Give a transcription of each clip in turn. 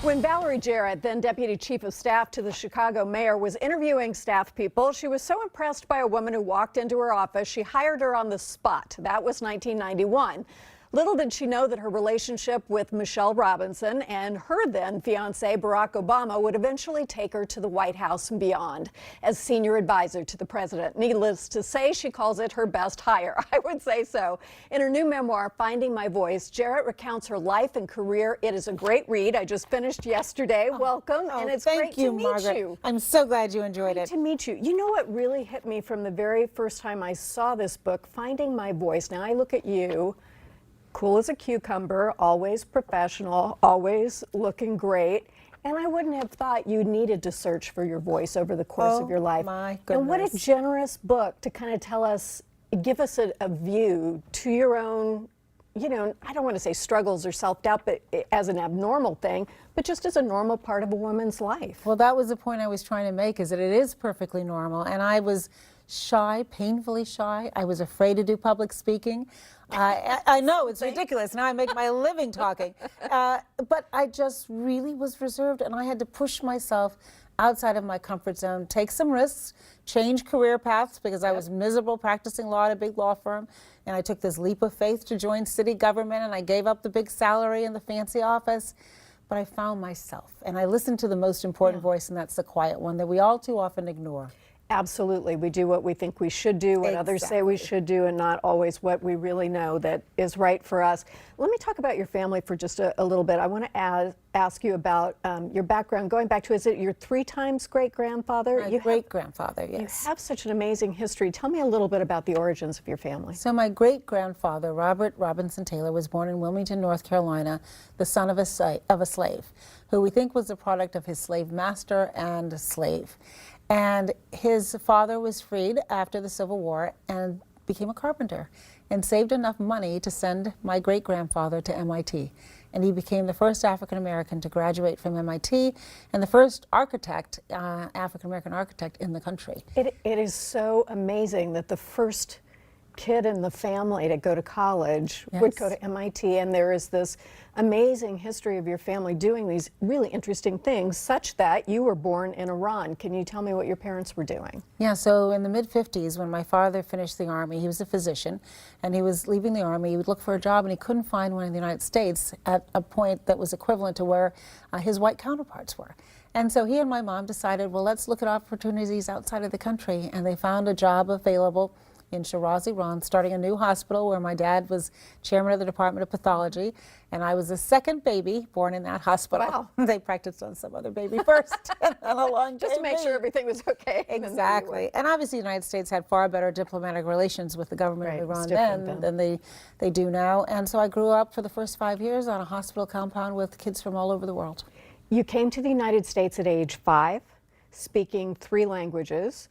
When Valerie Jarrett, then Deputy Chief of Staff to the Chicago mayor, was interviewing staff people, she was so impressed by a woman who walked into her office, she hired her on the spot. That was 1991. Little did she know that her relationship with Michelle Robinson and her then fiancé Barack Obama would eventually take her to the White House and beyond as senior advisor to the president. Needless to say, she calls it her best hire. I would say so. In her new memoir, Finding My Voice, Jarrett recounts her life and career. It is a great read. I just finished yesterday. Welcome, and it's great to meet you. I'm so glad you enjoyed it. Great to meet you. You know what really hit me from the very first time I saw this book, Finding My Voice. Now I look at you, cool as a cucumber, always professional, always looking great. And I wouldn't have thought you needed to search for your voice over the course of your life. My goodness. And what a generous book to kind of tell us, give us a view to your own, you know, I don't want to say struggles or self-doubt, but as an abnormal thing, but just as a normal part of a woman's life. Well, that was the point I was trying to make, is that it is perfectly normal. And I was shy, painfully shy. I was afraid to do public speaking. I know, it's ridiculous. Now I make my living talking. But I just really was reserved, and I had to push myself outside of my comfort zone, take some risks, change career paths, because I was miserable practicing law at a big law firm. And I took this leap of faith to join city government, and I gave up the big salary and the fancy office. But I found myself, and I listened to the most important voice, and that's the quiet one that we all too often ignore. Absolutely. We do what we think we should do, what others say we should do, and not always what we really know that is right for us. Let me talk about your family for just a little bit. I want to ask you about your background. Going back to, is it your 3 times great-grandfather? My great-grandfather, yes. You have such an amazing history. Tell me a little bit about the origins of your family. So my great-grandfather, Robert Robinson Taylor, was born in Wilmington, North Carolina, the son of a slave, who we think was the product of his slave master and a slave. And his father was freed after the Civil War and became a carpenter and saved enough money to send my great-grandfather to MIT. And he became the first African-American to graduate from MIT and the first architect, African-American architect in the country. It is so amazing that the first kid in the family to go to college would go to MIT, and there is this amazing history of your family doing these really interesting things, such that you were born in Iran. Can you tell me what your parents were doing? Yeah, so in the mid-50s, when my father finished the Army, he was a physician, and he was leaving the Army. He would look for a job, and he couldn't find one in the United States at a point that was equivalent to where his white counterparts were. And so he and my mom decided, well, let's look at opportunities outside of the country, and they found a job available in Shiraz, Iran, starting a new hospital where my dad was chairman of the Department of Pathology, and I was the second baby born in that hospital. Wow. They practiced on some other baby first. Just to make sure everything was okay. Exactly. And obviously the United States had far better diplomatic relations with the government of Iran then than they do now. And so I grew up for the first 5 years on a hospital compound with kids from all over the world. You came to the United States at age 5, speaking 3 languages.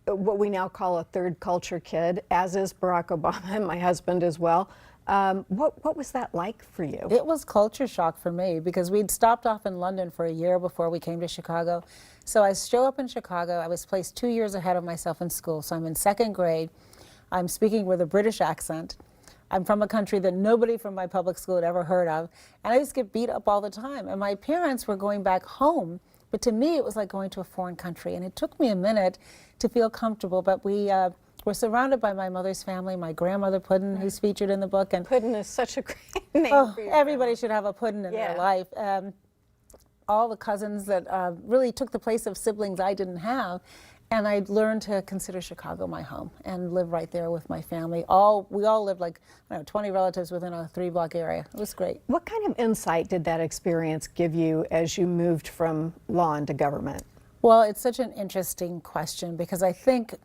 What we now call a third culture kid, as is Barack Obama and my husband as well. What was that like for you? It was culture shock for me, because we'd stopped off in London for a year before we came to Chicago. So I show up in Chicago. I was placed 2 years ahead of myself in school. So I'm in 2nd grade. I'm speaking with a British accent. I'm from a country that nobody from my public school had ever heard of. And I used to get beat up all the time. And my parents were going back home. But to me, it was like going to a foreign country. And it took me a minute to feel comfortable. But we were surrounded by my mother's family, my grandmother Puddin, who's featured in the book. And Puddin is such a great name for you. Everybody should have a Puddin in their life. All the cousins that really took the place of siblings I didn't have. And I learned to consider Chicago my home and live right there with my family. We all lived like, I don't know, 20 relatives within a 3-block area. It was great. What kind of insight did that experience give you as you moved from law into government? Well, it's such an interesting question, because I think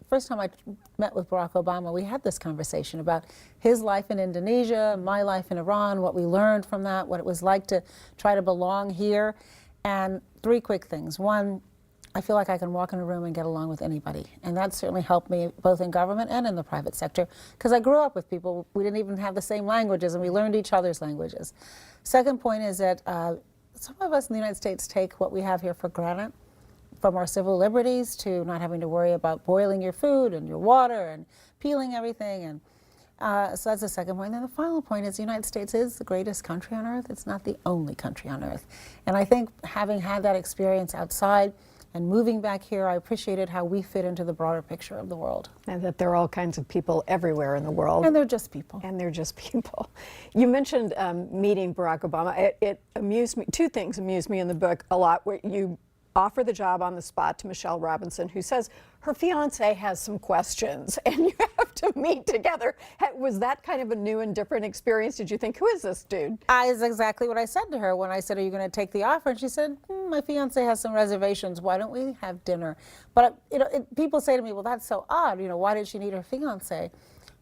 first time I met with Barack Obama, we had this conversation about his life in Indonesia, my life in Iran, what we learned from that, what it was like to try to belong here. And 3 quick things. One, I feel like I can walk in a room and get along with anybody. And that certainly helped me both in government and in the private sector, because I grew up with people. We didn't even have the same languages, and we learned each other's languages. Second point is that some of us in the United States take what we have here for granted, from our civil liberties to not having to worry about boiling your food and your water and peeling everything. And So that's the second point. And then the final point is the United States is the greatest country on earth. It's not the only country on earth. And I think having had that experience outside and moving back here, I appreciated how we fit into the broader picture of the world. And that there are all kinds of people everywhere in the world. And they're just people. And they're just people. You mentioned meeting Barack Obama. It amused me. Two things amused me in the book a lot. Where you offer the job on the spot to Michelle Robinson, who says her fiance has some questions and you have to meet together. Was that kind of a new and different experience? Did you think, who is this dude? Is exactly what I said to her when I said, are you going to take the offer? And she said, my fiance has some reservations. Why don't we have dinner? But people say to me, well, that's so odd. Why did she need her fiance?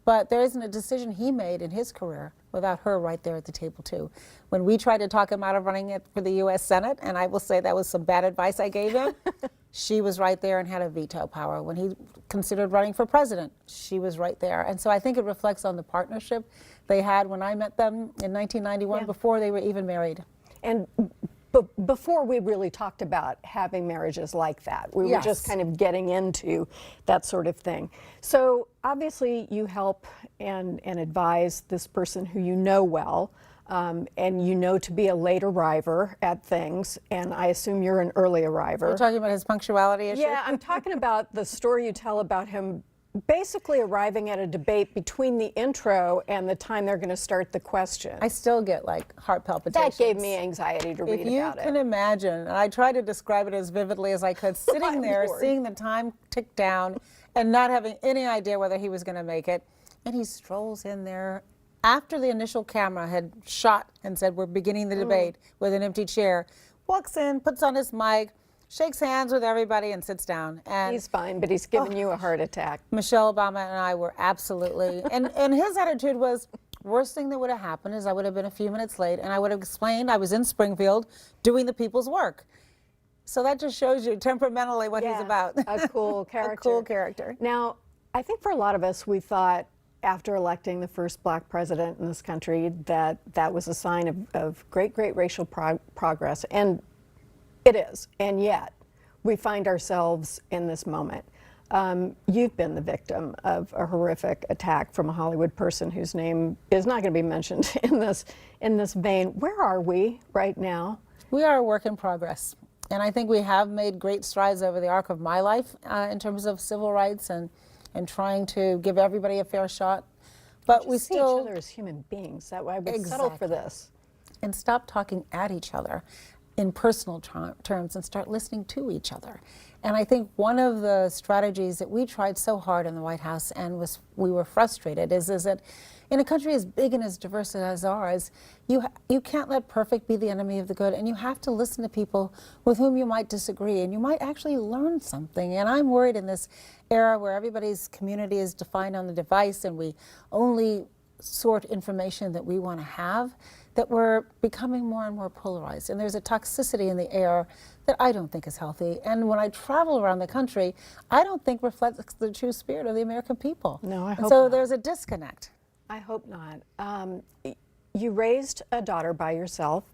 But there isn't a decision he made in his career without her right there at the table, too. When we tried to talk him out of running it for the U.S. Senate, and I will say that was some bad advice I gave him, she was right there and had a veto power. When he considered running for president, she was right there. And so I think it reflects on the partnership they had when I met them in 1991, before they were even married. And before we really talked about having marriages like that, we were just kind of getting into that sort of thing. So obviously you help and advise this person who you know well, and you know to be a late arriver at things, and I assume you're an early arriver. You're talking about his punctuality issue? Yeah, I'm talking about the story you tell about him basically arriving at a debate between the intro and the time they're going to start the question. I still get like heart palpitations. That gave me anxiety to read about it. If you can imagine, and I tried to describe it as vividly as I could, sitting there, seeing the time tick down and not having any idea whether he was going to make it, and he strolls in there after the initial camera had shot and said, we're beginning the debate with an empty chair, walks in, puts on his mic, shakes hands with everybody and sits down. And he's fine, but he's giving you a heart attack. Michelle Obama and I were absolutely, and his attitude was, worst thing that would have happened is I would have been a few minutes late and I would have explained I was in Springfield doing the people's work. So that just shows you temperamentally what he's about. A cool character. A cool character. Now, I think for a lot of us, we thought after electing the first black president in this country that that was a sign of great racial progress. And it is, and yet we find ourselves in this moment. You've been the victim of a horrific attack from a Hollywood person whose name is not going to be mentioned in this vein. Where are we right now? We are a work in progress, and I think we have made great strides over the arc of my life in terms of civil rights and trying to give everybody a fair shot. But we still see each other as human beings. That why we settle for this. And stop talking at each other in personal terms and start listening to each other. And I think one of the strategies that we tried so hard in the White House and we were frustrated is that in a country as big and as diverse as ours, you can't let perfect be the enemy of the good, and you have to listen to people with whom you might disagree and you might actually learn something. And I'm worried in this era where everybody's community is defined on the device and we only sort information that we want to have, that we're becoming more and more polarized. And there's a toxicity in the air that I don't think is healthy. And when I travel around the country, I don't think reflects the true spirit of the American people. No, I hope and so not. there's a disconnect. I hope not. You raised a daughter by yourself.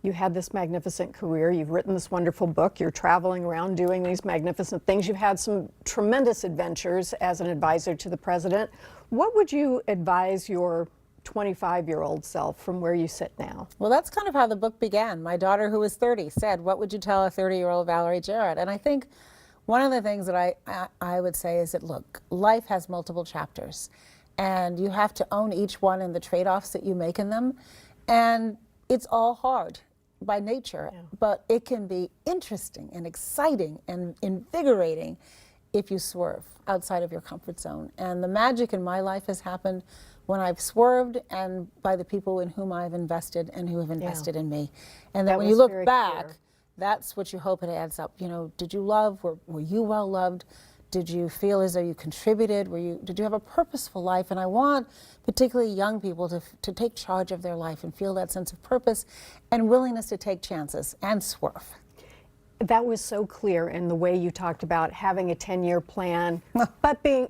You had this magnificent career. You've written this wonderful book. You're traveling around doing these magnificent things. You've had some tremendous adventures as an advisor to the president. What would you advise your 25-year-old self from where you sit now? Well, that's kind of how the book began. My daughter, who was 30, said, what would you tell a 30-year-old Valerie Jarrett? And I think one of the things that I would say is that, look, life has multiple chapters, and you have to own each one and the trade-offs that you make in them. And it's all hard by nature, but it can be interesting and exciting and invigorating if you swerve outside of your comfort zone. And the magic in my life has happened when I've swerved and by the people in whom I've invested and who have invested in me. And that when you look back, that's what you hope it adds up. You know, did you love? Were you well loved? Did you feel as though you contributed? Did you have a purposeful life? And I want particularly young people to take charge of their life and feel that sense of purpose and willingness to take chances and swerve. That was so clear in the way you talked about having a 10-year plan, but being...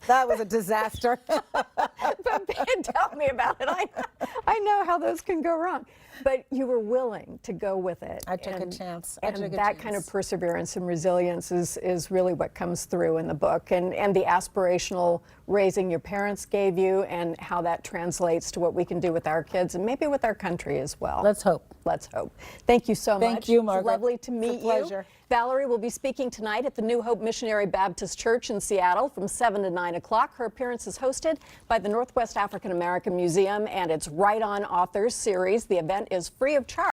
That was a disaster. Tell me about it. I know how those can go wrong. But you were willing to go with it. I took a chance. And that kind of perseverance and resilience is really what comes through in the book. And the aspirational raising your parents gave you and how that translates to what we can do with our kids and maybe with our country as well. Let's hope. Let's hope. Thank you so much. Thank you, Margaret. It's lovely to meet you. Pleasure. Valerie will be speaking tonight at the New Hope Missionary Baptist Church in Seattle from 7 to 9 o'clock. Her appearance is hosted by the Northwest African American Museum and its Write On Authors series. The event is free of charge.